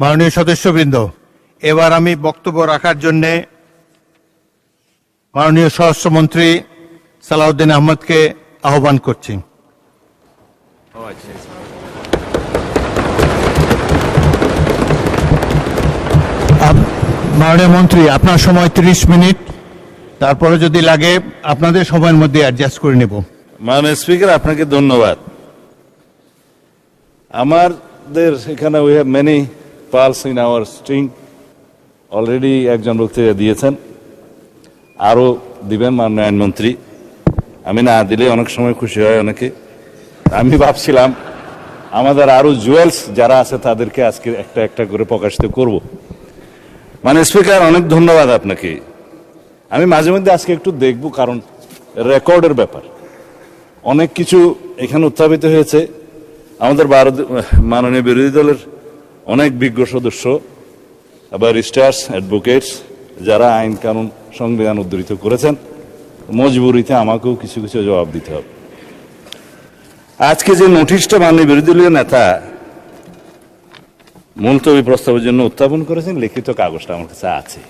মাননীয় সদস্যবৃন্দ, এবার আমি বক্তব্য রাখার জন্য মাননীয় স্বরাষ্ট্রমন্ত্রী সালাউদ্দিন আহমদকে আহ্বান করছি। মাননীয় মন্ত্রী, আপনার সময় 30 মিনিট, তারপরে যদি লাগে আপনাদের সময়ের মধ্যে অ্যাডজাস্ট করে নেব। মাননীয় স্পিকার, আপনাকে ধন্যবাদ। আমাদের এখানে we have many pulse in our string. Already একজন বক্তৃতা দিয়েছেন, আরও দিবেন মাননীয় আইনমন্ত্রী। আমি না দিলে অনেক সময় খুশি হয় অনেকে। আমি ভাবছিলাম আমাদের আরও জুয়েলস যারা আছে তাদেরকে আজকে একটা একটা করে প্রকাশিত করব। মাননীয় স্পিকার, অনেক ধন্যবাদ আপনাকে। আমি মাঝে মধ্যে আজকে একটু দেখব, কারণ রেকর্ডের ব্যাপার অনেক কিছু এখানে উত্থাপিত হয়েছে। আমাদের মাননীয় বিরোধী দলের অনেক বিজ্ঞ সদস্য, ব্যারিস্টার্স, অ্যাডভোকেটস যারা আইন কানুন সংবিধান উদ্ধৃত করেছেন, মজবুরিতে আমাকেও কিছু কিছু জবাব দিতে হবে। আজকে যে নোটিশটা মাননীয় বিরোধী দলীয় নেতা মুলতবি প্রস্তাবের জন্য উত্থাপন করেছেন, লিখিত কাগজটা আমার কাছে আছে।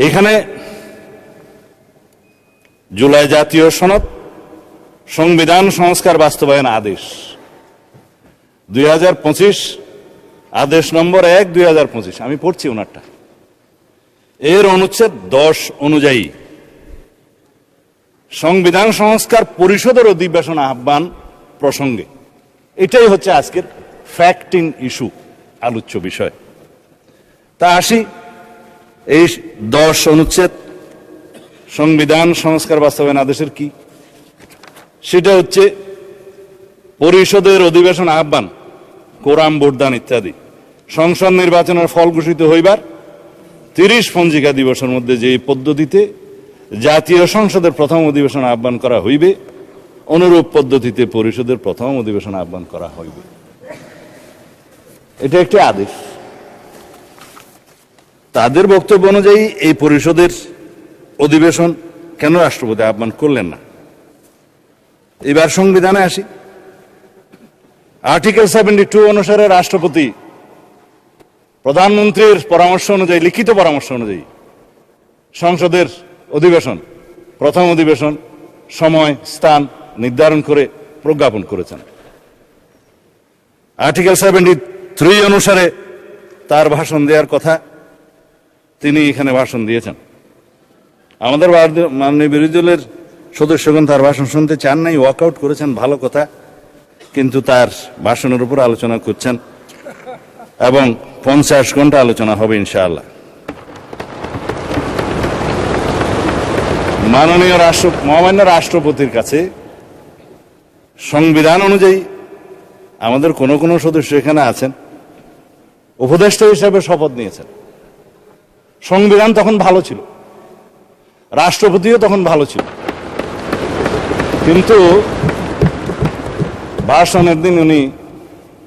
এখানে জুলাই জাতীয় সনদ সংবিধান সংস্কার বাস্তবায়ন আদেশ 2025, আদেশ নম্বর 1 2025, আমি পড়ছি ওনারটা। এর অনুচ্ছেদ 10 অনুযায়ী সংবিধান সংস্কার পরিষদের অধিবেশন আহ্বান প্রসঙ্গে, এটাই হচ্ছে আজকের ফ্যাক্টিং ইস্যু, আলোচ্য বিষয়। তা আসি, এই 10 অনুচ্ছেদ সংবিধান সংস্কার বাস্তবায়ন আদেশের কি, সেটা হচ্ছে পরিষদের অধিবেশন আহ্বান, কোরাম ভোটদান ইত্যাদি সংসদ নির্বাচনের ফল ঘোষিত হইবার 30 পঞ্জিকা দিবসের মধ্যে যে পদ্ধতিতে জাতীয় সংসদের প্রথম অধিবেশন আহ্বান করা হইবে, অনুরূপ পদ্ধতিতে পরিষদের প্রথম অধিবেশন আহ্বান করা হইবে। এটা একটি আদেশ। তাদের বক্তব্য অনুযায়ী এই পরিষদের অধিবেশন কেন রাষ্ট্রপতি আহ্বান করলেন না? এবার সংবিধানে আসি। আর্টিকেল 72 অনুসারে রাষ্ট্রপতি প্রধানমন্ত্রীর পরামর্শ অনুযায়ী, লিখিত পরামর্শ অনুযায়ী সংসদের অধিবেশন, প্রথম অধিবেশন, সময় স্থান নির্ধারণ করে প্রজ্ঞাপন করেছেন। আর্টিকেল 73 অনুসারে তার ভাষণ দেওয়ার কথা, তিনি এখানে ভাষণ দিয়েছেন। আমাদের মাননীয় বিরোধী দলের সদস্যগণ তার ভাষণ শুনতে চান নাই, ওয়াকআউট করেছেন, ভালো কথা, কিন্তু তার ভাষণের উপর আলোচনা করছেন এবং 50 ঘন্টা আলোচনা হবে ইনশাআল্লাহ। মাননীয় মহামান্য রাষ্ট্রপতির কাছে সংবিধান অনুযায়ী আমাদের কোন কোন সদস্য এখানে আছেন, উপদেষ্টা হিসেবে শপথ নিয়েছেন। সংবিধান তখন ভালো ছিল, রাষ্ট্রপতিও তখন ভালো ছিল, কিন্তু ভাষণের দিন উনি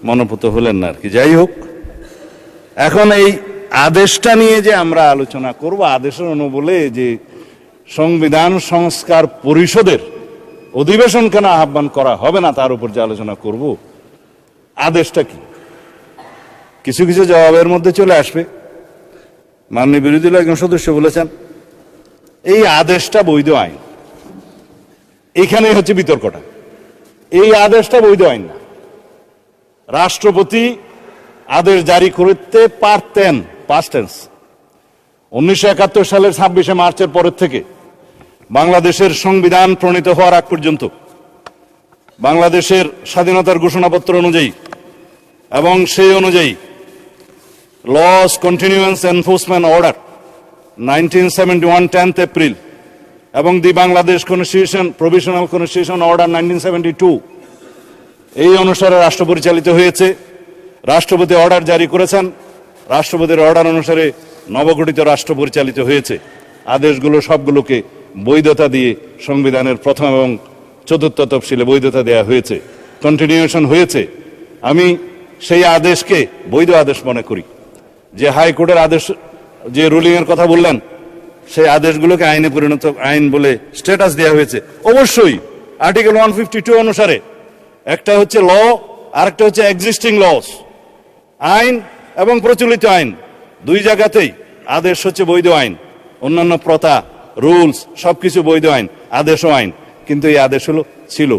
মনোপুত হলেন না আর কি। যাই হোক, এখন এই আদেশটা নিয়ে যে আমরা আলোচনা করব, আদেশের অনুবলে যে সংবিধান সংস্কার পরিষদের অধিবেশন কেন আহ্বান করা হবে না তার উপর যে আলোচনা করব, আদেশটা কি, কিছু কিছু জবাবের মধ্যে চলে আসবে। মাননীয় বিরোধী দলের একজন সদস্য বলেছেন এই আদেশটা বৈধ আইন। এখানেই হচ্ছে বিতর্কটা। এই আদেশটা বৈধ আইন না। রাষ্ট্রপতি আদেশ জারি করতে পারতেন, পাস্ট টেন্স। 1971 সালের 26শে মার্চের পরের থেকে বাংলাদেশের সংবিধান প্রণীত হওয়ার আগ পর্যন্ত বাংলাদেশের স্বাধীনতার ঘোষণাপত্র অনুযায়ী এবং সেই অনুযায়ী laws continuance enforcement order 1971 10th এপ্রিল এবং the Bangladesh constitution provisional constitution order 1972, এই অনুসারে রাষ্ট্র পরিচালিত হয়েছে। রাষ্ট্রপতি অর্ডার জারি করেছেন, রাষ্ট্রপতির অর্ডার অনুসারে নবগঠিত রাষ্ট্র পরিচালিত হয়েছে। আদেশগুলো সবগুলোকে বৈধতা দিয়ে সংবিধানের প্রথম এবং 4th তফসিলে বৈধতা দেওয়া হয়েছে, কন্টিনিউশন হয়েছে। আমি সেই আদেশকে বৈধ আদেশ মনে করি। যে হাইকোর্টের আদেশ, যে রুলিং এর কথা বললেন, সেই আদেশগুলোকে আইনে পরিণত আইন বলে স্ট্যাটাস দেওয়া হয়েছে। অবশ্যই আর্টিকেল 152 অনুসারে একটা হচ্ছে ল, আরেকটা হচ্ছে এক্সিস্টিং লস। আইন এবং প্রচলিত আইন দুই জায়গাতেই আদেশ হচ্ছে বৈধ আইন, অন্যান্য প্রথা রুলস সবকিছু বৈধ আইন, আদেশও আইন। কিন্তু এই আদেশ ছিল,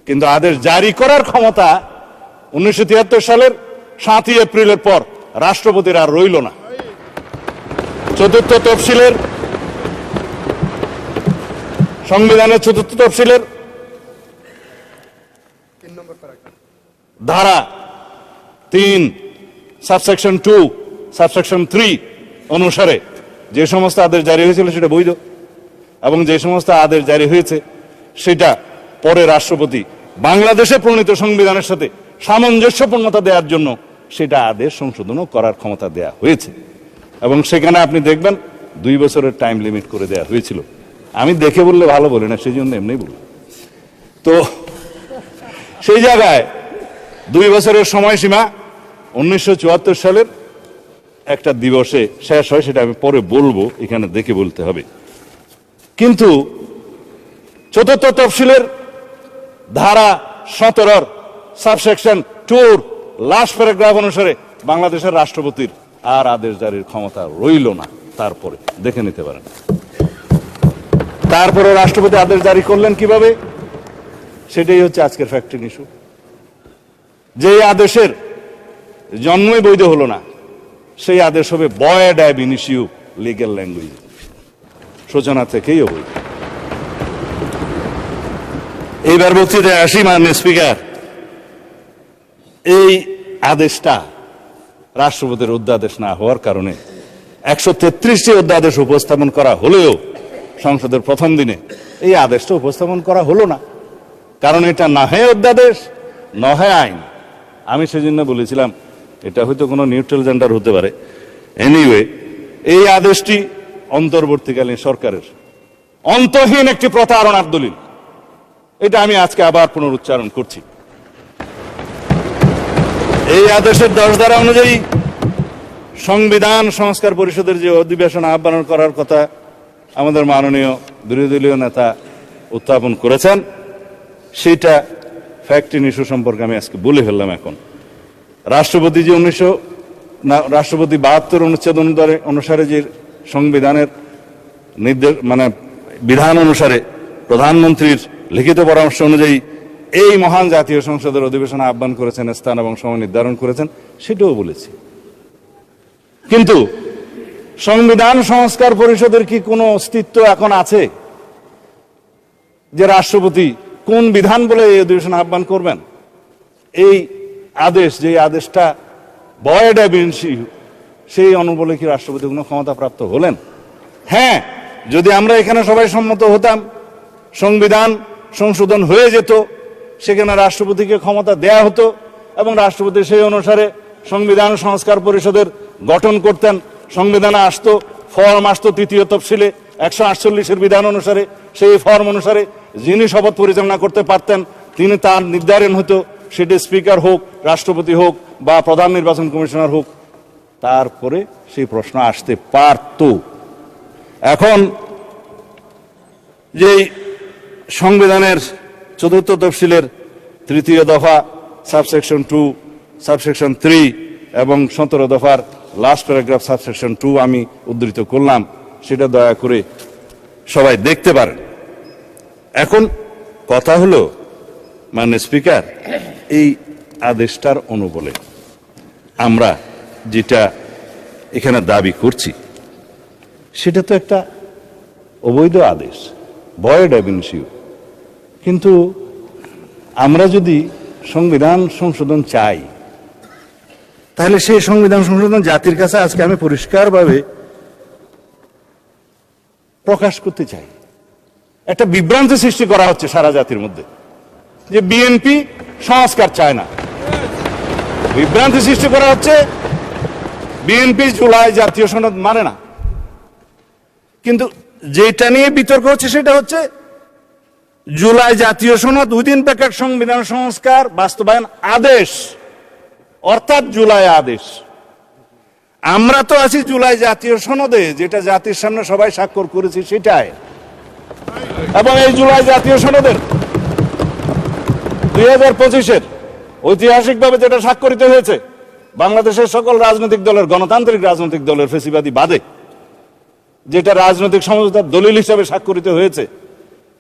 কিন্তু আদেশ জারি করার ক্ষমতা 1973 সালের 7ই এপ্রিলের পর রাষ্ট্রপতির আর রইল না। চতুর্থ তফসিলের সংবিধানের চতুর্থ তফসিলের ধারা 3 সাবসেকশন 2 সাবসেকশন 3 অনুসারে যে সমস্ত আদেশ জারি হয়েছিল সেটা বৈধ, এবং যে সমস্ত আদেশ জারি হয়েছে সেটা পরে রাষ্ট্রপতি বাংলাদেশে প্রণীত সংবিধানের সাথে সামঞ্জস্যপূর্ণতা দেওয়ার জন্য সেটা আদেশ সংশোধনও করার ক্ষমতা দেয়া হয়েছে। এবং সেখানে আপনি দেখবেন 2 বছরের টাইম লিমিট করে দেওয়া হয়েছিল। আমি দেখে বললে ভালো বলি না, সেই জন্য এমনি বলি। তো সেই জায়গায় 2 বছরের সময়সীমা 1974 সালের একটা দিবসে শেষ হয়, সেটা আমি পরে বলবো, এখানে দেখে বলতে হবে। কিন্তু চতুর্থ তফসিলের ধারা 17 সাবসেকশন 2 লাস্ট প্যারাগ্রাফ অনুসারে বাংলাদেশের রাষ্ট্রপতির আর আদেশ জারির ক্ষমতা রইল না। তারপরে দেখে নিতে পারেন। তারপরে রাষ্ট্রপতি আদেশ জারি করলেন কিভাবে, সেটাই হচ্ছে আজকের ফ্যাক্টরিং ইস্যু। যে আদেশের জন্মই বৈধ হলো না, সেই আদেশ হবে ভয়েড অ্যাব ইনিশিও লিগ্যাল ল্যাঙ্গুয়েজ, সূচনা থেকেই অবৈধ। এইবার বক্তৃতায় আসি। মাননীয় স্পিকার, এই আদেশটা রাষ্ট্রপতির অধ্যাদেশ না হওয়ার কারণে 133টি অধ্যাদেশ উপস্থাপন করা হলেও সংসদের প্রথম দিনে এই আদেশটা উপস্থাপন করা হলো না, কারণ এটা না হয় অধ্যাদেশ না হয় আইন। আমি সেজন্য বলেছিলাম এটা হয়তো কোনো নিউট্রাল জেন্ডার হতে পারে। এনিওয়ে, এই আদেশটি অন্তর্বর্তীকালীন সরকারের অন্তহীন একটি প্রতারণার দলিল, এটা আমি আজকে আবার পুনরুচ্চারণ করছি। এই আদেশের 10 ধারা অনুযায়ী সংবিধান সংস্কার পরিষদের যে অধিবেশন আহ্বান করার কথা আমাদের মাননীয় বিরোধী দলীয় নেতা উত্থাপন করেছেন, সেটা ফ্যাক্টরিং ইস্যু সম্পর্কে আমি আজকে বলে ফেললাম। এখন রাষ্ট্রপতি যে 72 অনুচ্ছেদ অনুসারে যে সংবিধানের নির্দেশ বিধান অনুসারে প্রধানমন্ত্রীর লিখিত পরামর্শ অনুযায়ী এই মহান জাতীয় সংসদের অধিবেশন আহ্বান করেছেন, স্থান এবং সময় নির্ধারণ করেছেন, সেটাও বলেছি। কিন্তু সংবিধান সংস্কার পরিষদের কি কোনো অস্তিত্ব এখন আছে, যে রাষ্ট্রপতি কোন বিধান বলে এই অধিবেশন আহ্বান করবেন? এই আদেশ, যে আদেশটা ভয়েড অ্যাব ইনিশিও, সেই অনুবলে কি রাষ্ট্রপতি কোনো ক্ষমতা প্রাপ্ত হলেন? হ্যাঁ, যদি আমরা এখানে সবাই সম্মত হতাম, সংবিধান সংশোধন হয়ে যেত, সেখানে রাষ্ট্রপতিকে ক্ষমতা দেয়া হতো এবং রাষ্ট্রপতি সেই অনুসারে সংবিধান সংস্কার পরিষদের গঠন করতেন। সংবিধানে আসতো, ফর্ম আসতো 3য় তফসিলে 148-এর বিধান অনুসারে, সেই ফর্ম অনুসারে যিনি শপথ পরিচালনা করতে পারতেন তিনি, তার নির্ধারণ হতো, সেটি স্পিকার হোক, রাষ্ট্রপতি হোক বা প্রধান নির্বাচন কমিশনার হোক, তারপরে সেই প্রশ্ন আসতে পারত। এখন যে সংবিধানের 4র্থ তফসিলের 3য় দফা সাবসেকশন 2 সাবসেকশন 3 এবং 17 দফার লাস্ট প্যারাগ্রাফ সাবসেকশন 2 আমি উদ্ধৃত করলাম, সেটা দয়া করে সবাই দেখতে পারেন। এখন কথা হলো, মাননীয় স্পিকার, এই আদেশটার অনুবলে আমরা যেটা এখানে দাবি করছি সেটা তো একটা অবৈধ আদেশ, ভয়েড অ্যাব ইনিশিও। কিন্তু আমরা যদি সংবিধান সংশোধন চাই, তাহলে সেই সংবিধান সংশোধন জাতির কাছে আজকে আমি পরিষ্কারভাবে প্রকাশ করতে চাই। একটা বিভ্রান্তি সৃষ্টি করা হচ্ছে সারা জাতির মধ্যে যে বিএনপি সংস্কার চায় না। বিভ্রান্তি সৃষ্টি করা হচ্ছে বিএনপি জুলাই জাতীয় সনদ মানে না। কিন্তু যেটা নিয়ে বিতর্ক হচ্ছে সেটা হচ্ছে জুলাই জাতীয় সনদ উইদিন ব্র্যাকেট সংবিধান সংস্কার বাস্তবায়ন আদেশ, অর্থাৎ জুলাই আদেশ। আমরা তো আছি জুলাই জাতীয় সনদে, যেটা জাতির সামনে সবাই স্বাক্ষর করেছি সেটাই। এবং এই জুলাই জাতীয় সনদের 2025-এর ঐতিহাসিকভাবে যেটা স্বাক্ষরিত হয়েছে বাংলাদেশের সকল রাজনৈতিক দলের, গণতান্ত্রিক রাজনৈতিক দলের ফেসিবাদী বাদে, যেটা রাজনৈতিক সমঝোতার দলিল হিসাবে স্বাক্ষরিত হয়েছে,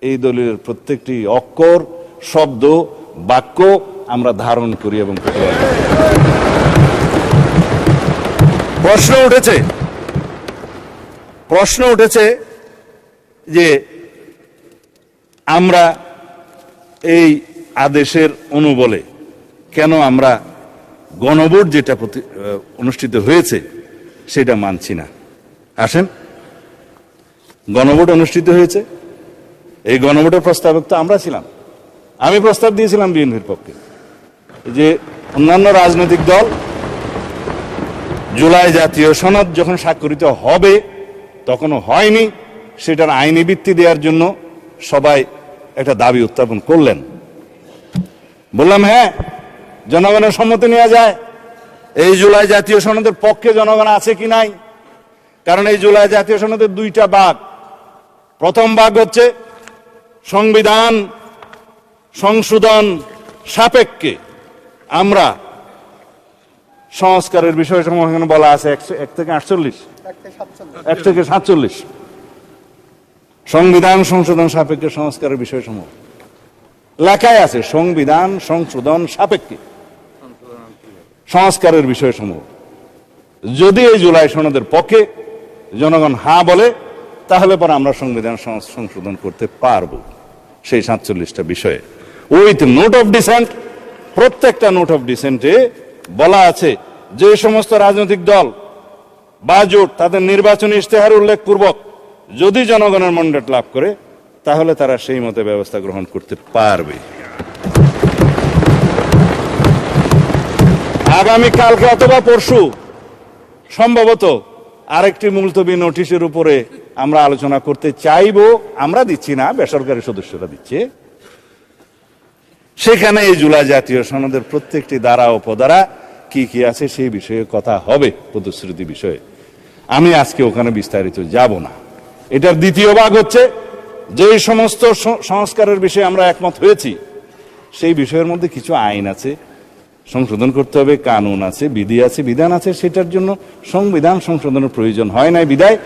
এই দলিলের প্রত্যেকটি অক্ষর, শব্দ, বাক্য আমরা ধারণ করি এবং প্রতিবাদ করি। প্রশ্ন উঠেছে যে আমরা এই আদেশের অনুবলে কেন আমরা গণভোট যেটা অনুষ্ঠিত হয়েছে সেটা মানছি না। আসেন, গণভোট অনুষ্ঠিত হয়েছে, এই গণভোটের প্রস্তাবক তো আমরা ছিলাম। আমি প্রস্তাব দিয়েছিলাম বিএনপির পক্ষে যে অন্যান্য রাজনৈতিক দল জুলাই জাতীয় সনদ যখন স্বাক্ষরিত হবে, তখনও হয়নি, সেটার আইনি ভিত্তি দেওয়ার জন্য সবাই একটা দাবি উত্থাপন করলেন। বললাম হ্যাঁ, জনগণের সম্মতি নেওয়া যায়। এই জুলাই জাতীয় সনদের পক্ষে জনগণ আছে কি নাই? কারণ এই জুলাই জাতীয় সনদের দুইটা ভাগ। প্রথম ভাগ হচ্ছে সংবিধান সংশোধন সাপেক্ষে আমরা সংস্কারের বিষয় সমূহ এখানে বলা আছে 1 থেকে 47 সংবিধান সংশোধন সাপেক্ষে সংস্কারের বিষয় সমূহ লেখায় আছে। সংবিধান সংশোধন সাপেক্ষে সংস্কারের বিষয় সমূহ যদি এই জুলাই সনদের পক্ষে জনগণ হ্যাঁ বলে, তাহলে পরে আমরা সংবিধান সংশোধন করতে পারবো সেই 47টা বিষয়ে। উইথ নোট অফ ডিসেন্ট, প্রত্যেকটা নোট অফ ডিসেন্টে বলা আছে যে সমস্ত রাজনৈতিক দল বা জোট তাদের নির্বাচনী ইশতেহার উল্লেখপূর্বক যদি জনগণের ম্যান্ডেট লাভ করে, তাহলে তারা সেই মতে ব্যবস্থা গ্রহণ করতে পারবে। আগামী কালকে অথবা পরশু সম্ভবত আরেকটি মুলতবি নোটিশের উপরে আমরা আলোচনা করতে চাইবো। আমরা দিচ্ছি না, বেসরকারি সদস্যরা দিচ্ছে। সেখানে এই জুলাই জাতীয় সনদের প্রত্যেকটি ধারা ও উপধারা কি কি আছে সেই বিষয়ে কথা হবে, প্রতিশ্রুতি বিষয়ে। আমি আজকে ওখানে বিস্তারিত যাব না। এটার দ্বিতীয় ভাগ হচ্ছে যে সমস্ত সংস্কারের বিষয়ে আমরা একমত হয়েছি, সেই বিষয়ের মধ্যে কিছু আইন আছে সংশোধন করতে হবে, কানুন আছে, বিধি আছে, বিধান আছে, সেটার জন্য সংবিধান সংশোধনের প্রয়োজন হয় নাই বিধায়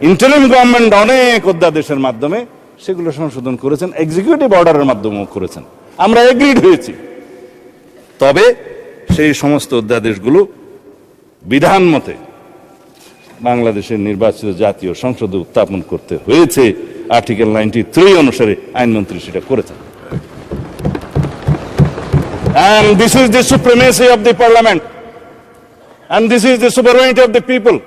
ইন্টারিম গভর্নমেন্ট অনেক অধ্যাদেশের মাধ্যমে সেগুলো সংশোধন করেছেন, এক্সিকিউটিভ অর্ডারের মাধ্যমেও করেছেন। আমরা এগ্রিড হয়েছি। তবে সেই সমস্ত অধ্যাদেশগুলো বিধান মতে বাংলাদেশের নির্বাচিত জাতীয় সংসদে উত্থাপন করতে হয়েছে। আর্টিকেল 93 অনুসারে আইনমন্ত্রী সেটা করেছেন। And this is the supremacy of the parliament. And this is the sovereignty of the people.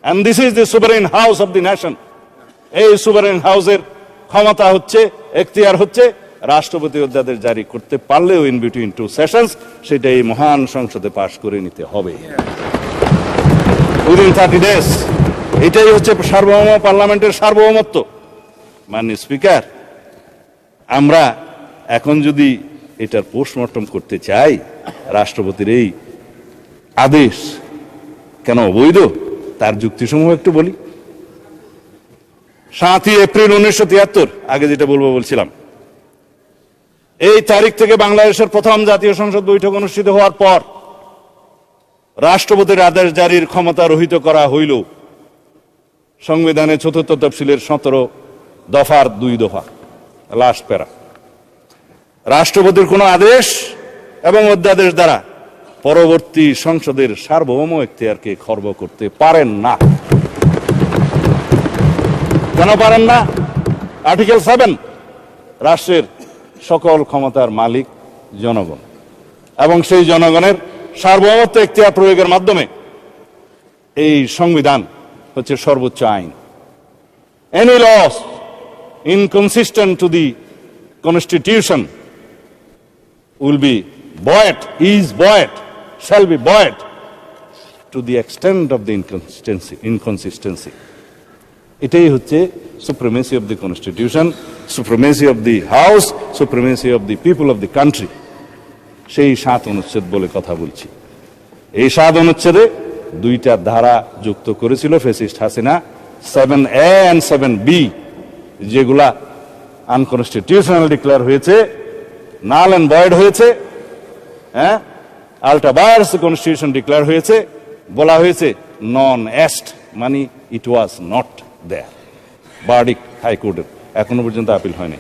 And this is the sovereign house of the nation. এই sovereign হাউসের ক্ষমতা হচ্ছে, এখতিয়ার হচ্ছে রাষ্ট্রপতি অধ্যাদেশ জারি করতে পারলেও ইন বিটুইন 2 সেশনস সেটা এই মহান সংসদে পাশ করে নিতে হবে উইদিন 30 ডেজ। এটাই হচ্ছে সার্বভৌম পার্লামেন্টের সার্বভৌমত্ব। মাননীয় স্পিকার, আমরা এখন যদি এটার পোস্টমর্টম করতে চাই, রাষ্ট্রপতির এই আদেশ কেন অবৈধ, তার যুক্তিসমূহ একটু বলি। 7ই এপ্রিল 1973, আগে যেটা বলছিলাম, এই তারিখ থেকে বাংলাদেশের প্রথম জাতীয় সংসদ বৈঠক অনুষ্ঠিত হওয়ার পর রাষ্ট্রপতির আদেশ জারির ক্ষমতা রহিত করা হইল সংবিধানের 4th তফসিলের 17 দফার 2 দফা, লাস্ট প্যারা। রাষ্ট্রপতির কোন আদেশ এবং অধ্যাদেশ দ্বারা পরবর্তী সংসদের সার্বভৌম এখতিয়ারকে খর্ব করতে পারেন না। কেন পারেন না? আর্টিকেল 7, রাষ্ট্রের সকল ক্ষমতার মালিক জনগণ এবং সেই জনগণের সার্বভৌমত্ব এখতিয়ার প্রয়োগের মাধ্যমে এই সংবিধান হচ্ছে সর্বোচ্চ আইন। Any laws inconsistent to the constitution will be buoyed, is buoyed, shall be buoyed to the extent of the inconsistency. এটাই হচ্ছে supremacy of the constitution, supremacy of the house, supremacy of the people of the country. সেই 7 অনুচ্ছেদ বলে কথা বলছি। এই 7 অনুচ্ছেদে 2টা ধারা যুক্ত করেছিল fascist Hasina, 7A and 7B, যেগুলা আনকনস্টিটিউশনাল ডিক্লেয়ার হয়েছে, নাল এন্ড ভয়েড হয়েছে, হ্যাঁ, আল্ট্রা ভায়ার্স কনস্টিটিউশন ডিক্লেয়ার হয়েছে, বলা হয়েছে নন এস্ট, মানে ইট ওয়াজ নট দেয়ার। ভার্ডিক্ট হাইকোর্টের এখনো পর্যন্ত আপিল হয়নি।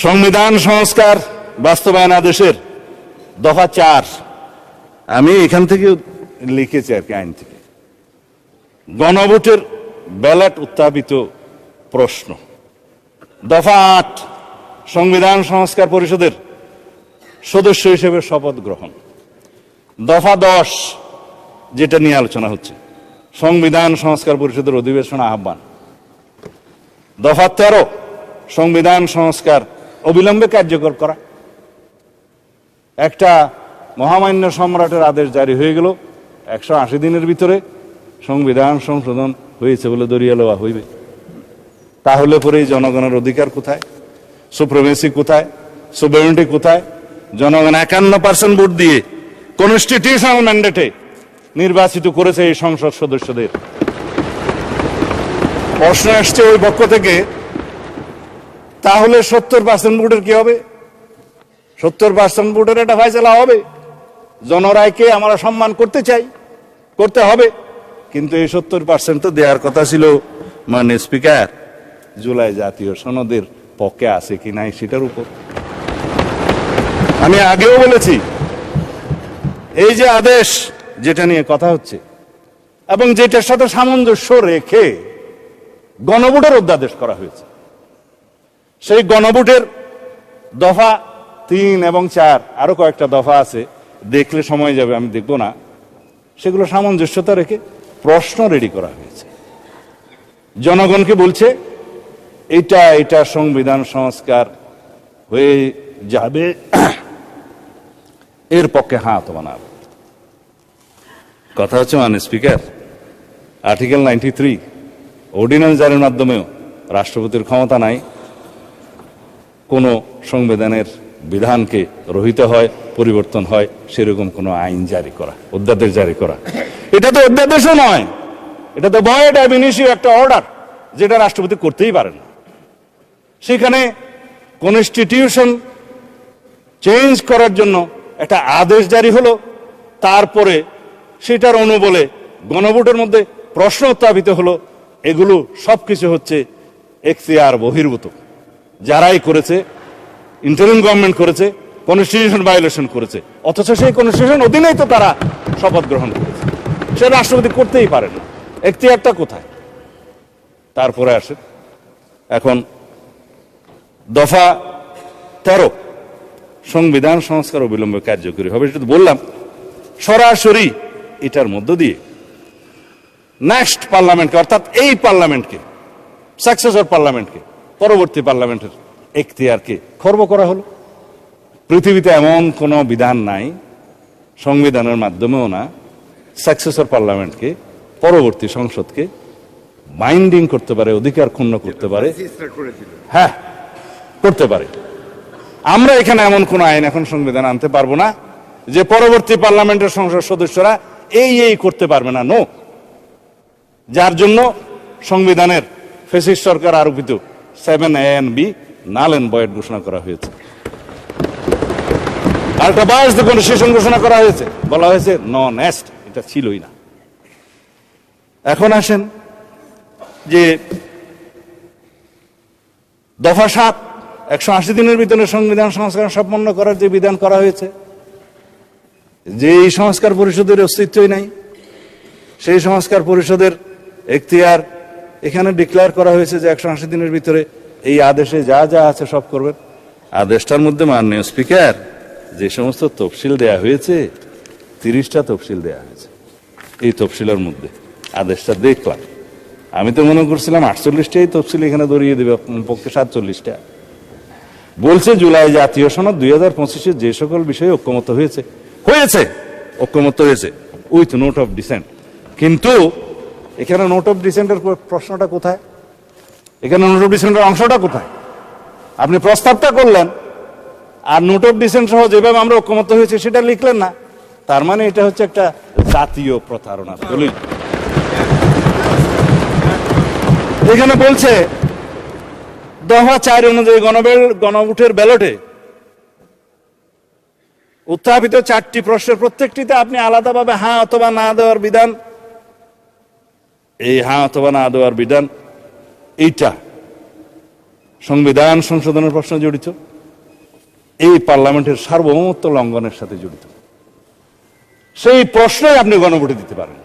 সংবিধান সংস্কার বাস্তবায়ন আদেশের দফা 4, আমি এখান থেকে লিখেছি আর কি, আইন থেকে। গণভোটের ব্যালট উত্থাপিত প্রশ্ন। দফা 8, সংবিধান সংস্কার পরিষদের সদস্য হিসেবে শপথ গ্রহণ। দফা 10, যেটা নিয়ে আলোচনা হচ্ছে, সংবিধান সংস্কার পরিষদের অধিবেশন আহ্বান। দফা 13, সংবিধান সংস্কার অবিলম্বে কার্যকর করা। একটা মহামান্য সম্রাটের আদেশ জারি হয়ে গেল, 180 দিনের ভিতরে সংবিধান সংশোধন হয়েছে বলে ধরিয়ে লওয়া হইবে। তাহলে পরে জনগণের অধিকার কোথায়? সুপ্রিমেসি কোথায়? সুভেরেনিটি কোথায়? জনগণ 51% ভোট দিয়ে কনস্টিটিউশনাল ম্যান্ডেটে নির্বাচিত করেছে এই সংসদ সদস্যদের। প্রশ্ন আসছে ওই পক্ষ থেকে, তাহলে 70% ভোটের কি হবে? 70% ভোটের একটা ফয়সালা হবে। জনরায়কে আমরা সম্মান করতে চাই, করতে হবে, কিন্তু এই 70% তো দেওয়ার কথা ছিল মানে স্পিকার জুলাই জাতীয় সনদের পক্ষে আছে কি নাই সেটার উপর। আমি আগেও বলেছি, এই যে আদেশ যেটা নিয়ে কথা হচ্ছে এবং যেটার সাথে সামঞ্জস্য রেখে গণভোটের অধ্যাদেশ করা হয়েছে, সেই গণভোটের দফা 3 এবং 4, আরো কয়েকটা দফা আছে, দেখলে সময় যাবে, আমি দেখব না। সেগুলো সামঞ্জস্যতা রেখে প্রশ্ন রেডি করা হয়েছে। জনগণকে বলছে এটা সংবিধান সংস্কার হয়ে যাবে, এর পক্ষে হ্যাঁ অথবা না। কথা হচ্ছে মানে স্পিকার, আর্টিকেল 93 অর্ডিন্যান্স জারির মাধ্যমেও রাষ্ট্রপতির ক্ষমতা নাই কোন সংবিধানের বিধানকে রহিত হয়, পরিবর্তন হয় সেরকম কোন আইন জারি করা, অধ্যাদেশ জারি করা। এটা তো অধ্যাদেশও নয়, এটা তো ভয়েড অ্যাব ইনিশিও একটা অর্ডার, যেটা রাষ্ট্রপতি করতেই পারেন না। সেখানে কনস্টিটিউশন চেঞ্জ করার জন্য একটা আদেশ জারি হলো, তারপরে সেটার অনুবলে গণভোটের মধ্যে প্রশ্ন উত্থাপিত হলো। এগুলো সবকিছু হচ্ছে এখতিয়ার বহির্ভূত। যারাই করেছে, ইন্টারিম গভর্নমেন্ট করেছে, কনস্টিটিউশন ভায়োলেশন করেছে, অথচ সেই কনস্টিটিউশন অধীনেই তো তারা শপথ গ্রহণ করেছে। সে রাষ্ট্রপতি করতেই পারে না, এখতিয়ারটা কোথায়? তারপরে আসে এখন দফা 13, সংবিধান সংস্কার অবিলম্বে কার্যকরী হবে। সেটা তো বললাম, সরাসরি এটার মধ্য দিয়ে নেক্সট পার্লামেন্টকে, অর্থাৎ এই পার্লামেন্টকে, সাকসেসর পার্লামেন্টকে, পরবর্তী পার্লামেন্টের এখতিয়ারকে খর্ব করা হলো। পৃথিবীতে এমন কোনো বিধান নাই, সংবিধানের মাধ্যমেও না, সাকসেসর পার্লামেন্টকে, পরবর্তী সংসদকে বাইন্ডিং করতে পারে, অধিকার ক্ষুণ্ণ করতে পারে। হ্যাঁ, করতে পারে। আমরা এখানে এমন কোন আইন এখন সংবিধান আনতে পারবো না যে পরবর্তী পার্লামেন্টের সংসদ সদস্যরা এই করতে পারবে না। নো, যার জন্য সংবিধানের ফ্যাসিস্ট সরকার আরোপিত 7A and B null and void ঘোষণা করা হয়েছে। আরেকটা বায়াস কনস্টিটিউশন ঘোষণা করা হয়েছে, বলা হয়েছে নন এস্ট, এটা ছিলই না। এখন আসেন যে দফা 7, 180 দিনের ভিতরে সংবিধান সংস্কার সম্পন্ন করার যে বিধান করা হয়েছে, যে এই সংস্কার পরিষদের অস্তিত্বই নাই, সেই সংস্কার পরিষদের এখতিয়ার এখানে ডিক্লেয়ার করা হয়েছে যে 180 দিনের ভিতরে এই আদেশে যা যা আছে সব করবেন। আদেশটার মধ্যে মাননীয় স্পিকার যে সমস্ত তফসিল দেয়া হয়েছে, 30টা তফসিল দেয়া হয়েছে। এই তফসিলের মধ্যে আদেশটা দেখলাম, আমি তো মনে করছিলাম 48টাই তফসিল এখানে ধরিয়ে দেবে, পক্ষে 47টা। বলছে জুলাই জাতীয় সনদ 2025 যে সকল বিষয়ে ঐক্যমত হয়েছে, ঐক্যমত হয়েছে উইথ নোট অফ ডিসেন্ট। কিন্তু এখানে নোট অফ ডিসেন্টের প্রশ্নটা কোথায়? এখানে নোট অফ ডিসেন্টের অংশটা কোথায়? আপনি প্রস্তাবটা করলেন আর নোট অফ ডিসেন্ট সহ যেভাবে আমরা ঐক্যমত হয়েছে সেটা লিখলেন না। তার মানে এটা হচ্ছে একটা জাতীয় প্রতারণা দলিল। এখানে বলছে দফা 4 অনুযায়ী গণভোটের ব্যালটে উত্থাপিত 4টি প্রশ্নের প্রত্যেকটিতে আপনি আলাদাভাবে হ্যাঁ অথবা না দেওয়ার বিধান, এই হ্যাঁ অথবা না দেওয়ার বিধান এইটা সংবিধান সংশোধনের প্রশ্ন জড়িত, এই পার্লামেন্টের সার্বভৌমত্ব লঙ্ঘনের সাথে জড়িত। সেই প্রশ্নই আপনি গণভোটে দিতে পারেন।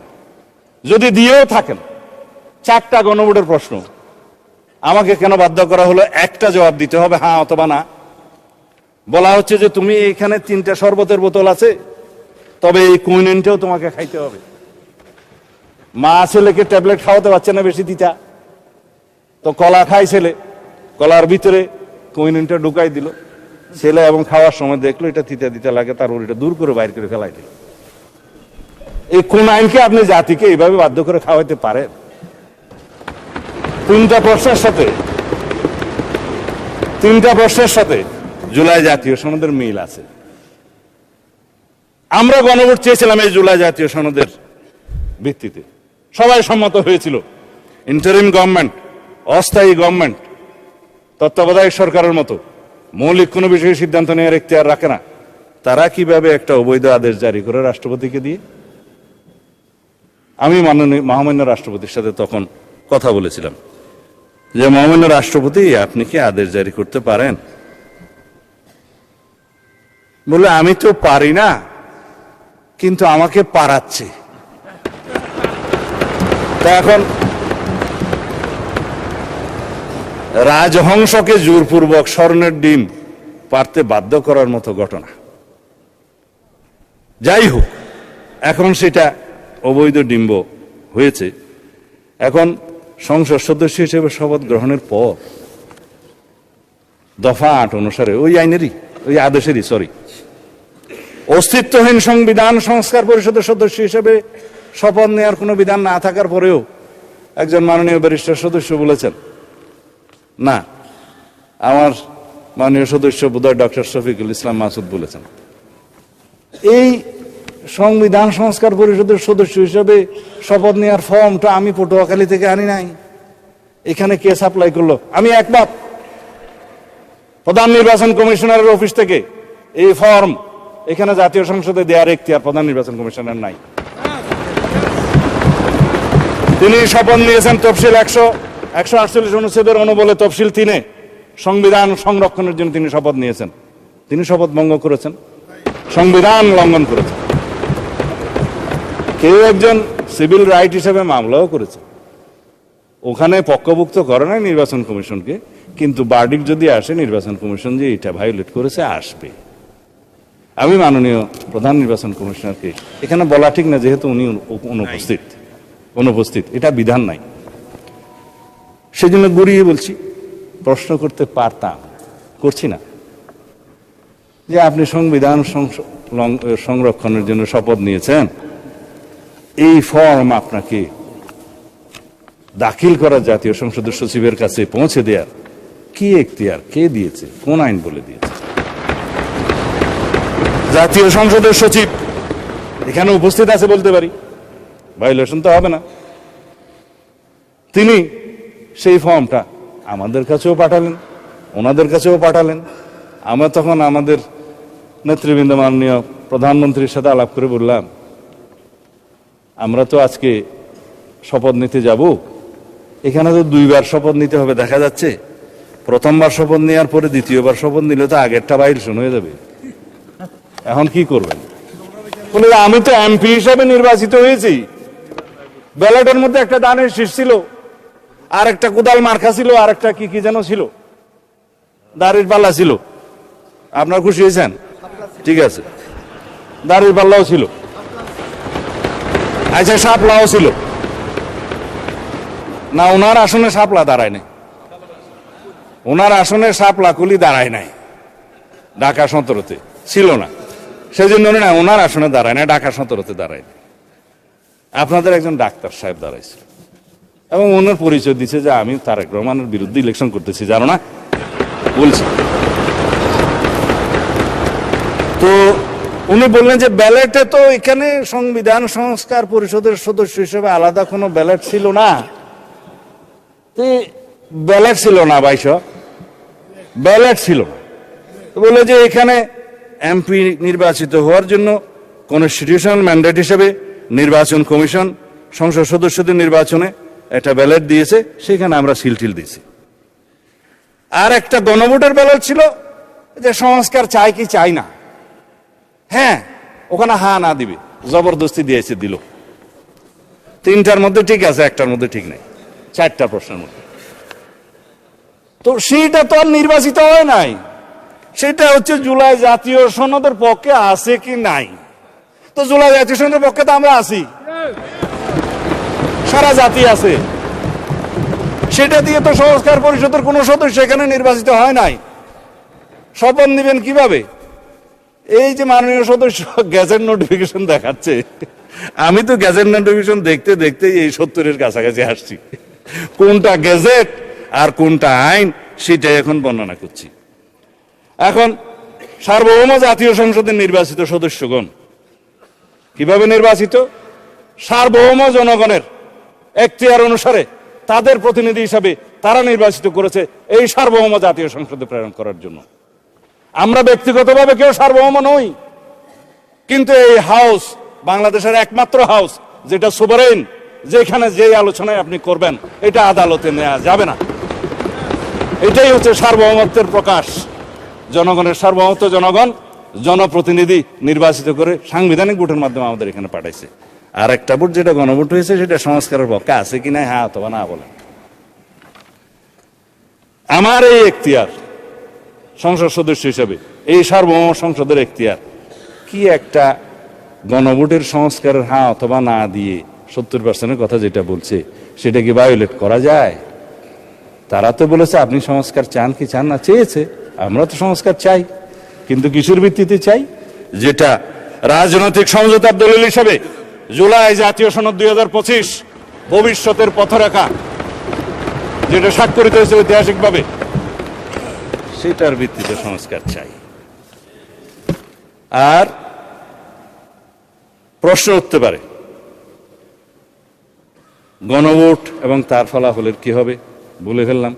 যদি দিয়েও থাকেন 4টা গণভোটের প্রশ্ন, আমাকে কেন বাধ্য করা হলো একটা জবাব দিতে হবে হ্যাঁ অথবা না? বলা হচ্ছে যে তুমি এখানে 3টা শরবতের বোতল আছে, তবে এই কুইনেনটাও তোমাকে খাইতে হবে। মা ছেলেকে ট্যাবলেট খাওয়াতে পারছে না বেশি তিতা, তো কলা খাই ছেলে, কলার ভিতরে কুইনেনটা ঢুকাই দিল ছেলে, এবং খাওয়ার সময় দেখলো এটা তিতা তিতা লাগে, তার ওটা দূর করে বাইর করে ফেলাই দিল। এই কোন আইনকে আপনি জাতিকে এইভাবে বাধ্য করে খাওয়াইতে পারেন? 3টা প্রশ্নের সাথে জুলাই জাতীয় সনদের মিল আছে। আমরা গণভোট চেয়েছিলাম এই জুলাই জাতীয় সনদের ভিত্তিতে, সবাই সম্মত হয়েছিল। ইন্টারিম গভর্নমেন্ট, অস্থায়ী গভর্নমেন্ট, তত্ত্বাবধায়ক সরকারের মতো মৌলিক কোনো বিষয়ে সিদ্ধান্ত নেওয়ার এখতিয়ার রাখে না, তারা কিভাবে একটা অবৈধ আদেশ জারি করে রাষ্ট্রপতিকে দিয়ে? আমি মহামান্য রাষ্ট্রপতির সাথে তখন কথা বলেছিলাম যে মহামান্য রাষ্ট্রপতি, আপনি কি আদেশ জারি করতে পারেন? বলে আমি তো পারি না, কিন্তু আমাকে পারাচ্ছে। তা এখন রাজহংসকে জোরপূর্বক স্বর্ণের ডিম পারতে বাধ্য করার মতো ঘটনা। যাই হোক, এখন সেটা অবৈধ ডিম্ব হয়েছে। এখন সংসদ সদস্য হিসেবে শপথ গ্রহণের পর দফা 8 অনুসারে ওই আইনেরই, ওই আদেশেরই অস্তিত্বহীন সংবিধান সংস্কার পরিষদের সদস্য হিসেবে শপথ নেওয়ার কোনো বিধান না থাকার পরেও একজন মাননীয় ব্যারিস্টার সদস্য বলেছেন, না, আমার মাননীয় সদস্য বোধহয় ডক্টর শফিকুল ইসলাম মাসুদ বলেছেন, এই সংবিধান সংস্কার পরিষদের সদস্য হিসেবে শপথ নেওয়ার ফর্মটা আমি পটুয়াখালী থেকে আনি নাই, এখানে কে সাপ্লাই করলো? আমি একমত, প্রধান নির্বাচন কমিশনারের অফিস থেকে এই ফর্ম এখানে জাতীয় সংসদে দেওয়ার এখতিয়ার প্রধান নির্বাচন কমিশনার নাই। তিনি শপথ নিয়েছেন তফসিল 148 অনুচ্ছেদের অনুবলে তফসিল 3-এ সংবিধান সংরক্ষণের জন্য তিনি শপথ নিয়েছেন। তিনি শপথ ভঙ্গ করেছেন, সংবিধান লঙ্ঘন করেছেন। কেউ একজন সিভিল রাইট হিসেবে মামলাও করেছে, ওখানে পক্ষভুক্ত করে নাই নির্বাচন কমিশনকে, কিন্তু বার্ডিক যদি আসে নির্বাচন কমিশন যে এটা ভায়োলেট করেছে আসবে। আমি মাননীয় প্রধান নির্বাচন কমিশনারকে এখানে বলা ঠিক না, যেহেতু উনি অনুপস্থিত, এটা বিধান নাই, সেজন্য ঘুরিয়ে বলছি, প্রশ্ন করতে পারতাম, করছি না, যে আপনি সংবিধান সংরক্ষণের জন্য শপথ নিয়েছেন, এই ফর্ম আপনাকে দাখিল করা জাতীয় সংসদের সচিবের কাছে পৌঁছে দেওয়ার কি এখতিয়ার কে দিয়েছে, কোন আইন বলে দিয়েছে? জাতীয় সংসদের সচিব এখানে উপস্থিত আছে বলতে পারি, ভায়োলেশন তো হবে না। তিনি সেই ফর্মটা আমাদের কাছেও পাঠালেন, ওনাদের কাছেও পাঠালেন। আমরা তখন আমাদের নেতৃবৃন্দ মাননীয় প্রধানমন্ত্রীর সাথে আলাপ করে বললাম, আমরা তো আজকে শপথ নিতে যাব, এখানে তো 2বার শপথ নিতে হবে, দেখা যাচ্ছে প্রথমবার শপথ নেওয়ার পরে দ্বিতীয়বার শপথ নিলে তো আগেরটা ভায়োলেশন হয়ে যাবে, এখন কি করবেন? বলে আমি তো এমপি হিসাবে নির্বাচিত হয়েছি, ব্যালটের মধ্যে একটা দানের শীষ ছিল, আর একটা কোদাল মার্কা ছিল, আর একটা কি কি যেন ছিল, দাড়ির পাল্লা ছিল। আপনার খুশি হয়েছেন? ঠিক আছে, দাড়ির পাল্লাও ছিল, আচ্ছা শাপলাও ছিল না? ওনার আসনে শাপলা দাঁড়ায় নাই, ওনার আসনে শাপলা কুলি দাঁড়ায় নাই, ঢাকা 17-তে ছিল না, সেজন্য না ওনার আসনে দাঁড়ায় না, ঢাকা 17-তে দাঁড়ায় না। আপনাদের একজন ডাক্তার সাহেব দাঁড়াইছিল এবং ওনার পরিচয় দিচ্ছে যে আমি তারেক রহমানের বিরুদ্ধে ইলেকশন করতেছি, জানো না বলছি। তো উনি বললেন যে ব্যালটে তো এখানে সংবিধান সংস্কার পরিষদের সদস্য হিসেবে আলাদা কোনো ব্যালট ছিল না। ব্যালট ছিল না, 2200 ব্যালট ছিল না। বলে যে এখানে এমপি নির্বাচিত হওয়ার জন্য কনস্টিটিউশনাল ম্যান্ডেট হিসেবে নির্বাচন কমিশন সংসদ সদস্যদের নির্বাচনে একটা ব্যালট দিয়েছে, সেখানে আমরা সিলটিল দিয়েছি। আর একটা গণভোটের ব্যালট ছিল যে সংস্কার চাই কি চাই না, হ্যাঁ ওখানে হ্যাঁ না দিবে, জবরদস্তি দিয়েছে, দিল। তিনটার মধ্যে ঠিক আছে, একটার মধ্যে ঠিক নাই, চারটা প্রশ্নের মধ্যে। তো সেইটা তো আর নির্বাচিত হয় নাই, সেটা হচ্ছে জুলাই জাতীয় সনদের পক্ষে আছে কি নাই। তো জুলাই জাতীয় সনদের পক্ষে তো আমরা আছি, সারা জাতি আছে, সেটা দিয়ে তো সংস্কার পরিষদের কোন সদস্য এখানে নির্বাচিত হয় নাই। শপথ নিবেন কিভাবে? এই যে মাননীয় সদস্য গ্যাজেট নোটিফিকেশন দেখাচ্ছে, আমি তো গ্যাজেট নোটিফিকেশন দেখতে দেখতে এই 70-এর কাছাকাছি আসছি। কোনটা গ্যাজেট আর কোনটা আইন সেটাই এখন বর্ণনা করছি। এখন সার্বভৌম জাতীয় সংসদের নির্বাচিত সদস্যগণ কিভাবে নির্বাচিত? সার্বভৌম জনগণের এখতিয়ার অনুসারে তাদের প্রতিনিধি হিসাবে তারা নির্বাচিত করেছে এই সার্বভৌম জাতীয় সংসদে প্রেরণ করার জন্য। আমরা ব্যক্তিগতভাবে কেউ সার্বভৌম নই, কিন্তু এই হাউস বাংলাদেশের একমাত্র হাউস যেটা সুভারেন, যেখানে যে আলোচনায় আপনি করবেন এটা আদালতে নেওয়া যাবে না। এটাই হচ্ছে সার্বভৌমত্বের প্রকাশ। জনগণের সার্বভৌমত্ব, জনগণ জনপ্রতিনিধি নির্বাচিত করে সাংবিধানিক ভোটের মাধ্যমে আমাদের এখানে পাঠাইছে। আর একটা ভোট যেটা গণভোট হয়েছে সেটা সংস্কারের পক্ষে আছে কিনা হ্যাঁ অথবা না বলেন। আমার এই এখতিয়ার সংসদ সদস্য হিসেবে, এই সার্বভৌম সংসদের এখতিয়ার কি একটা গণভোটের সংস্কারের হ্যাঁ অথবা না দিয়ে 70%-এর কথা যেটা বলছে সেটা কি ভায়োলেট করা যায়? তারা তো বলেছে আপনি সংস্কার চান কি চান না, চেয়েছে, আমরা তো সংস্কার চাই, কিন্তু কিসের ভিত্তিতে চাই? যেটা রাজনৈতিক সমঝোতার দলিল হিসেবে জুলাই জাতীয় সনদ 2025 ভবিষ্যতের পথরেখা যেটা স্বাক্ষরিত হয়েছে ঐতিহাসিকভাবে, সেটার ভিত্তিতে সংস্কার চাই। আর প্রশ্ন উঠতে পারে গণভোট এবং তার ফলাফলের কি হবে? বলে ফেললাম,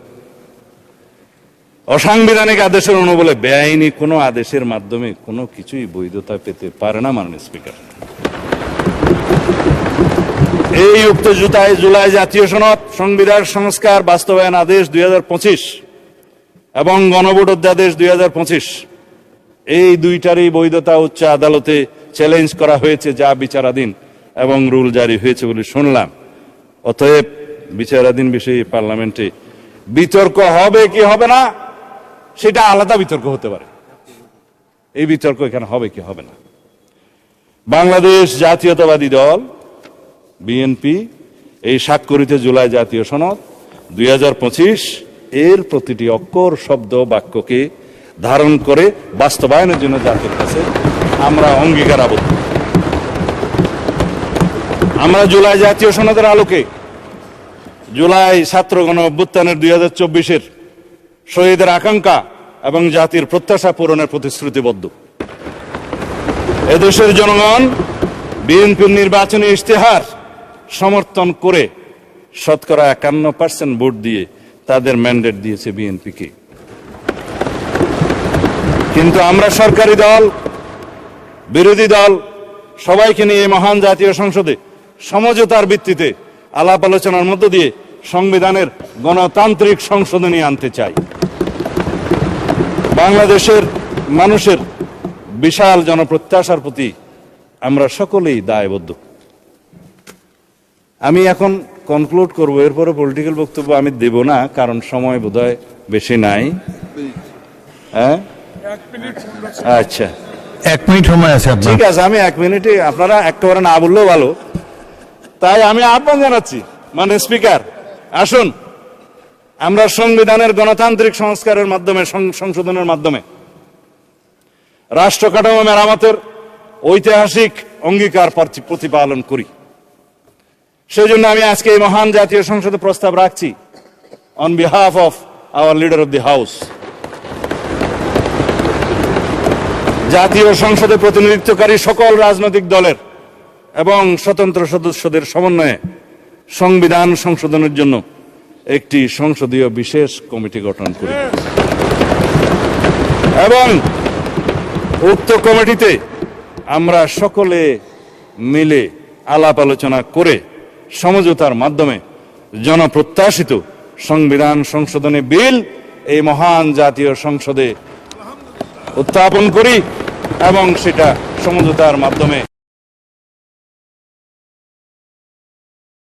অসাংবিধানিক আদেশের অনুবলে বেআইনি কোনো আদেশের মাধ্যমে কোনো কিছুই বৈধতা পেতে পারে না মাননীয় স্পিকার। এই উক্ত জুলাই জাতীয় সনদ, সংবিধান সংস্কার বাস্তবায়ন আদেশ 2025 এবং গণভোট অধ্যাদেশ 2025, এই দুইটারই বৈধতা উচ্চ আদালতে চ্যালেঞ্জ করা হয়েছে, যা বিচারাধীন এবং রুল জারি হয়েছে বলে শুনলাম। অতএব বিচারাধীন বিষয়ে পার্লামেন্টে বিতর্ক হবে কি হবে না সেটা আলাদা বিতর্ক হতে পারে, এই বিতর্ক এখানে হবে কি হবে না। বাংলাদেশ জাতীয়তাবাদী দল বিএনপি এই স্বাক্ষরিত জুলাই জাতীয় সনদ 2025 এর প্রতিটি অক্ষর, শব্দ, বাক্যকে ধারণ করে বাস্তবায়নের জন্য জাতির কাছে আমরা অঙ্গীকার আবদ্ধ। আমরা জুলাই জাতীয় সনদের আলোকে জুলাই ছাত্র গণ অভ্যুত্থানের 2024-এর শহীদের আকাঙ্ক্ষা এবং জাতির প্রত্যাশা পূরণের প্রতিশ্রুতিবদ্ধ। এদেশের জনগণ বিএনপির নির্বাচনী ইশতেহার সমর্থন করে শতকরা 51% ভোট দিয়ে তাদের ম্যান্ডেট দিয়েছে বিএনপিকে। কিন্তু আমরা সরকারি দল, বিরোধী দল সবাইকে নিয়ে এই মহান জাতীয় সংসদে সমঝোতার ভিত্তিতে আলাপ আলোচনার মধ্য দিয়ে সংবিধানের গণতান্ত্রিক সংশোধনী আনতে চাই। বাংলাদেশের মানুষের বিশাল জনপ্রত্যাশার প্রতি আমরা সকলেই দায়বদ্ধ। আমি এখন কনক্লুড করব, এরপরে পলিটিক্যাল বক্তব্য আমি দেব না, কারণ সময় বোধহয় বেশি নাই। হ্যাঁ, আচ্ছা, 1 মিনিট সময় আছে আপনার। ঠিক আছে, আমি 1 মিনিটে, আপনারা একেবারে না বললেও ভালো, তাই আমি আহ্বান জানাচ্ছি মানে স্পিকার, আসুন আমরা সংবিধানের গণতান্ত্রিক সংস্কারের মাধ্যমে, সংশোধনের মাধ্যমে রাষ্ট্র কাঠামো মেরামতের ঐতিহাসিক অঙ্গীকার প্রতিপালন করি। সেই জন্য আমি আজকে এই মহান জাতীয় সংসদে প্রস্তাব রাখছি on behalf of our leader of the house. জাতীয় সংসদে প্রতিনিধিত্বকারী সকল রাজনৈতিক দলের এবং স্বতন্ত্র সদস্যদের সমন্বয়ে সংবিধান সংশোধনের জন্য একটি সংসদীয় বিশেষ কমিটি গঠন করি এবং উক্ত কমিটিতে আমরা সকলে মিলে আলাপ আলোচনা করে সমঝোতার মাধ্যমে জনপ্রত্যাশিত সংবিধান সংশোধনী বিল এই মহান জাতীয় সংসদে উত্থাপন করি এবং সেটা সমঝোতার মাধ্যমে